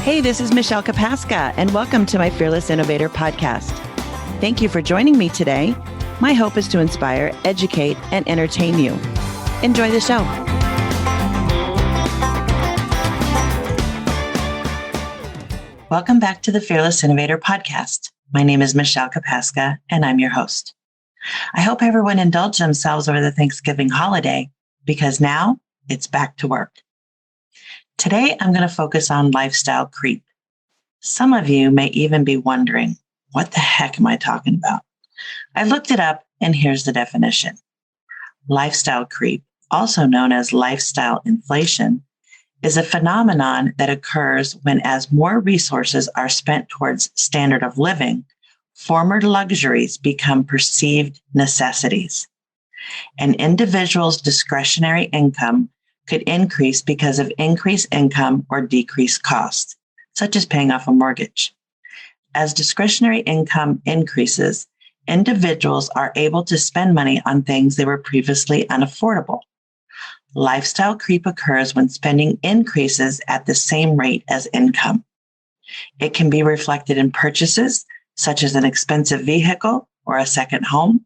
Hey, this is Michelle Kapaska, and welcome to my Fearless Innovator podcast. Thank you for joining me today. My hope is to inspire, educate, and entertain you. Enjoy the show. Welcome back to the Fearless Innovator podcast. My name is Michelle Kapaska, and I'm your host. I hope everyone indulged themselves over the Thanksgiving holiday because now it's back to work. Today, I'm going to focus on lifestyle creep. Some of you may even be wondering, what the heck am I talking about? I looked it up, and here's the definition. Lifestyle creep, also known as lifestyle inflation, is a phenomenon that occurs when as more resources are spent towards standard of living, former luxuries become perceived necessities. An individual's discretionary income could increase because of increased income or decreased costs, such as paying off a mortgage. As discretionary income increases, individuals are able to spend money on things they were previously unaffordable. Lifestyle creep occurs when spending increases at the same rate as income. It can be reflected in purchases, such as an expensive vehicle or a second home.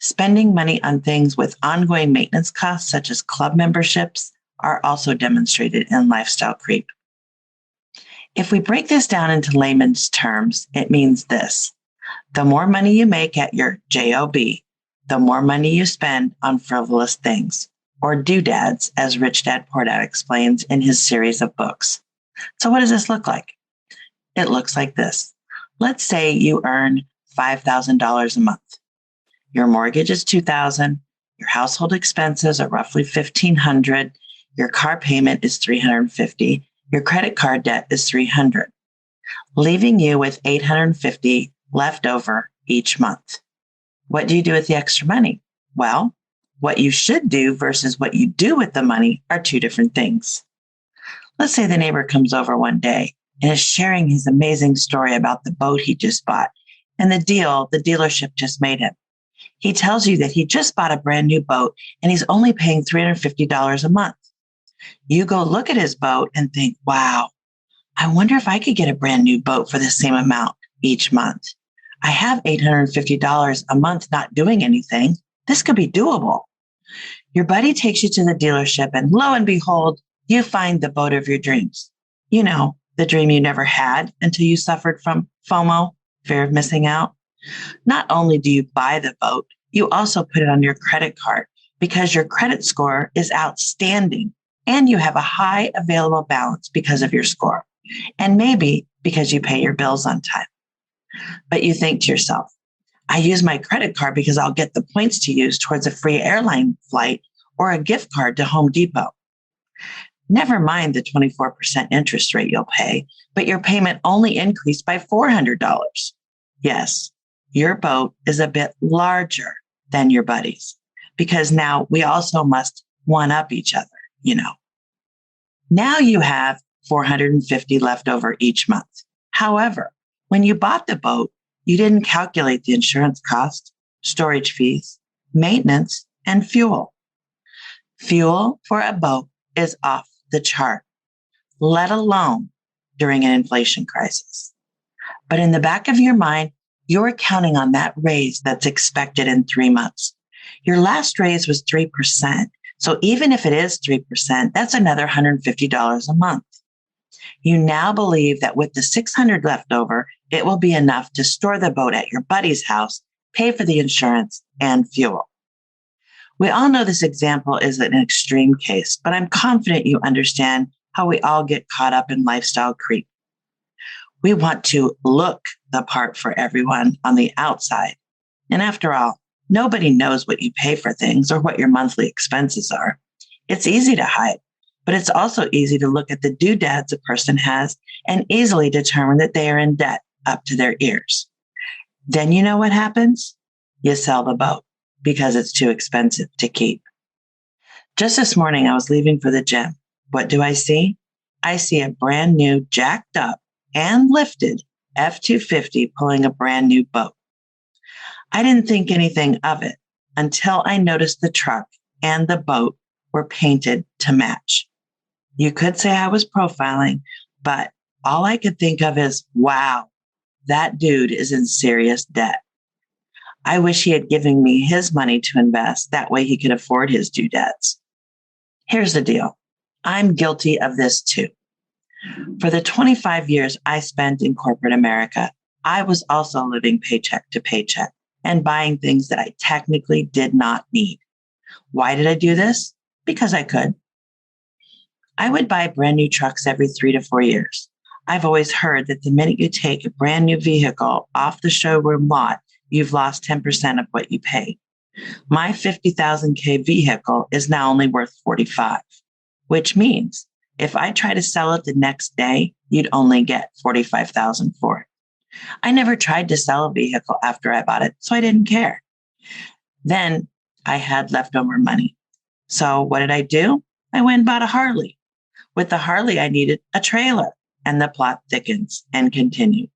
Spending money on things with ongoing maintenance costs, such as club memberships, are also demonstrated in lifestyle creep. If we break this down into layman's terms, it means this. The more money you make at your J.O.B, the more money you spend on frivolous things, or doodads, as Rich Dad Poor Dad explains in his series of books. So what does this look like? It looks like this. Let's say you earn $5,000 a month. Your mortgage is $2,000. Your household expenses are roughly $1,500. Your car payment is $350. Your credit card debt is $300, leaving you with $850 left over each month. What do you do with the extra money? Well, what you should do versus what you do with the money are two different things. Let's say the neighbor comes over one day and is sharing his amazing story about the boat he just bought and the deal the dealership just made him. He tells you that he just bought a brand new boat and he's only paying $350 a month. You go look at his boat and think, wow, I wonder if I could get a brand new boat for the same amount each month. I have $850 a month not doing anything. This could be doable. Your buddy takes you to the dealership and lo and behold, you find the boat of your dreams. You know, the dream you never had until you suffered from FOMO, fear of missing out. Not only do you buy the boat, you also put it on your credit card because your credit score is outstanding and you have a high available balance because of your score and maybe because you pay your bills on time. But you think to yourself, I use my credit card because I'll get the points to use towards a free airline flight or a gift card to Home Depot. Never mind the 24% interest rate you'll pay, but your payment only increased by $400. Yes. Your boat is a bit larger than your buddy's because now we also must one-up each other, you know. Now you have $450 left over each month. However, when you bought the boat, you didn't calculate the insurance cost, storage fees, maintenance, and fuel. Fuel for a boat is off the chart, let alone during an inflation crisis. But in the back of your mind, you're counting on that raise that's expected in 3 months. Your last raise was 3%. So even if it is 3%, that's another $150 a month. You now believe that with the $600 left over, it will be enough to store the boat at your buddy's house, pay for the insurance, and fuel. We all know this example is an extreme case, but I'm confident you understand how we all get caught up in lifestyle creep. We want to look the part for everyone on the outside. And after all, nobody knows what you pay for things or what your monthly expenses are. It's easy to hide, but it's also easy to look at the doodads a person has and easily determine that they are in debt up to their ears. Then you know what happens? You sell the boat because it's too expensive to keep. Just this morning, I was leaving for the gym. What do I see? I see a brand new jacked up and lifted F-250 pulling a brand new boat. I didn't think anything of it until I noticed the truck and the boat were painted to match. You could say I was profiling, but all I could think of is, wow, that dude is in serious debt. I wish he had given me his money to invest. That way he could afford his due debts. Here's the deal. I'm guilty of this too. For the 25 years I spent in corporate America, I was also living paycheck to paycheck and buying things that I technically did not need. Why did I do this? Because I could. I would buy brand new trucks every 3 to 4 years. I've always heard that the minute you take a brand new vehicle off the showroom lot, you've lost 10% of what you paid. My 50,000 K vehicle is now only worth 45, which means if I try to sell it the next day, you'd only get 45,000 for it. I never tried to sell a vehicle after I bought it, so I didn't care. Then I had leftover money. So what did I do? I went and bought a Harley. With the Harley, I needed a trailer, and the plot thickens and continued.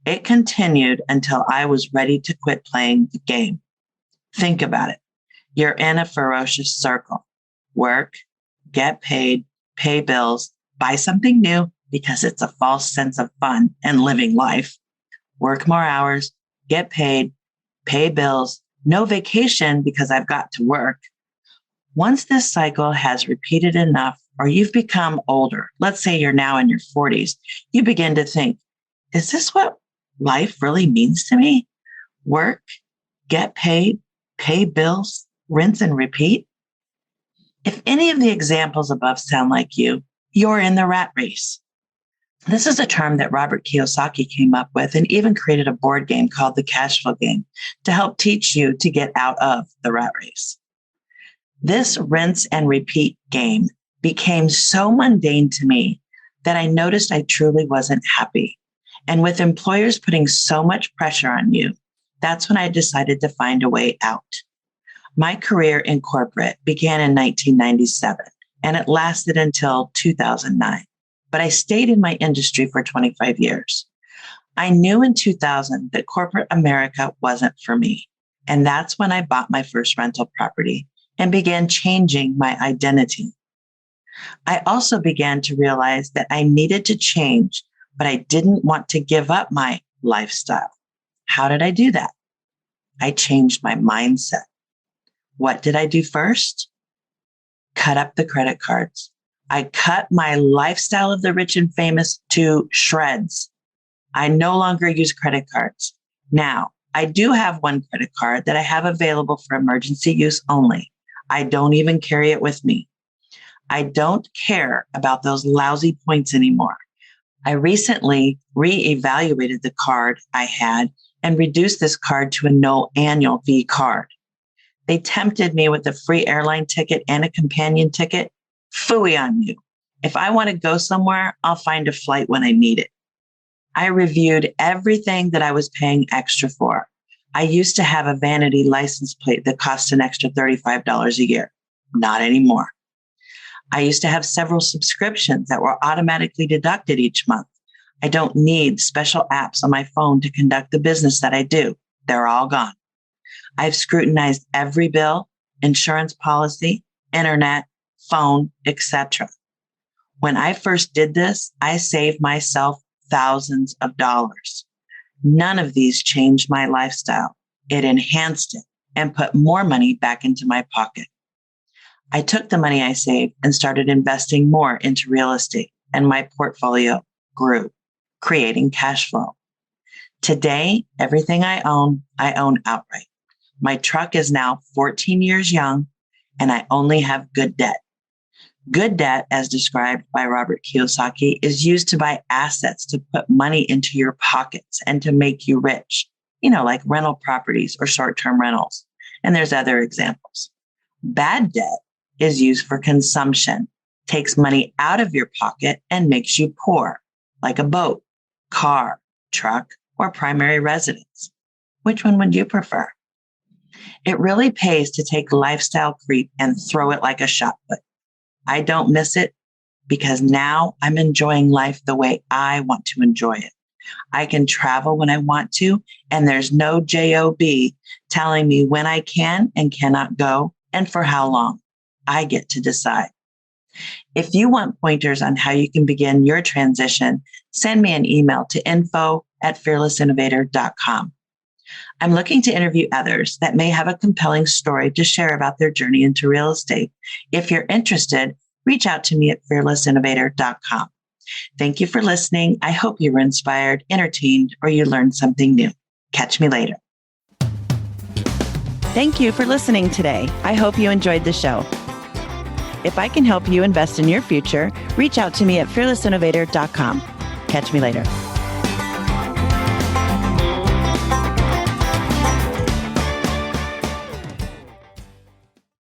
It continued until I was ready to quit playing the game. Think about it. You're in a ferocious circle. Work, get paid, pay bills, buy something new because it's a false sense of fun and living life. Work more hours, get paid, pay bills, no vacation because I've got to work. Once this cycle has repeated enough, or you've become older, let's say you're now in your 40s, you begin to think, is this what life really means to me? Work, get paid, pay bills, rinse and repeat? If any of the examples above sound like you, you're in the rat race. This is a term that Robert Kiyosaki came up with and even created a board game called the cash flow game to help teach you to get out of the rat race. This rinse and repeat game became so mundane to me that I noticed I truly wasn't happy. And with employers putting so much pressure on you, that's when I decided to find a way out. My career in corporate began in 1997, and it lasted until 2009. But I stayed in my industry for 25 years. I knew in 2000 that corporate America wasn't for me. And that's when I bought my first rental property and began changing my identity. I also began to realize that I needed to change, but I didn't want to give up my lifestyle. How did I do that? I changed my mindset. What did I do first? Cut up the credit cards. I cut my lifestyle of the rich and famous to shreds. I no longer use credit cards. Now, I do have one credit card that I have available for emergency use only. I don't even carry it with me. I don't care about those lousy points anymore. I recently reevaluated the card I had and reduced this card to a no annual fee card. They tempted me with a free airline ticket and a companion ticket. Phooey on you. If I want to go somewhere, I'll find a flight when I need it. I reviewed everything that I was paying extra for. I used to have a vanity license plate that cost an extra $35 a year. Not anymore. I used to have several subscriptions that were automatically deducted each month. I don't need special apps on my phone to conduct the business that I do. They're all gone. I've scrutinized every bill, insurance policy, internet, phone, etc. When I first did this, I saved myself thousands of dollars. None of these changed my lifestyle. It enhanced it and put more money back into my pocket. I took the money I saved and started investing more into real estate, and my portfolio grew, creating cash flow. Today, everything I own outright. My truck is now 14 years young, and I only have good debt. Good debt, as described by Robert Kiyosaki, is used to buy assets to put money into your pockets and to make you rich, like rental properties or short-term rentals. And there's other examples. Bad debt is used for consumption, takes money out of your pocket and makes you poor, like a boat, car, truck, or primary residence. Which one would you prefer? It really pays to take lifestyle creep and throw it like a shot put. I don't miss it because now I'm enjoying life the way I want to enjoy it. I can travel when I want to, and there's no J.O.B telling me when I can and cannot go and for how long. I get to decide. If you want pointers on how you can begin your transition, send me an email to info@fearlessinnovator.com. I'm looking to interview others that may have a compelling story to share about their journey into real estate. If you're interested, reach out to me at fearlessinnovator.com. Thank you for listening. I hope you were inspired, entertained, or you learned something new. Catch me later. Thank you for listening today. I hope you enjoyed the show. If I can help you invest in your future, reach out to me at fearlessinnovator.com. Catch me later.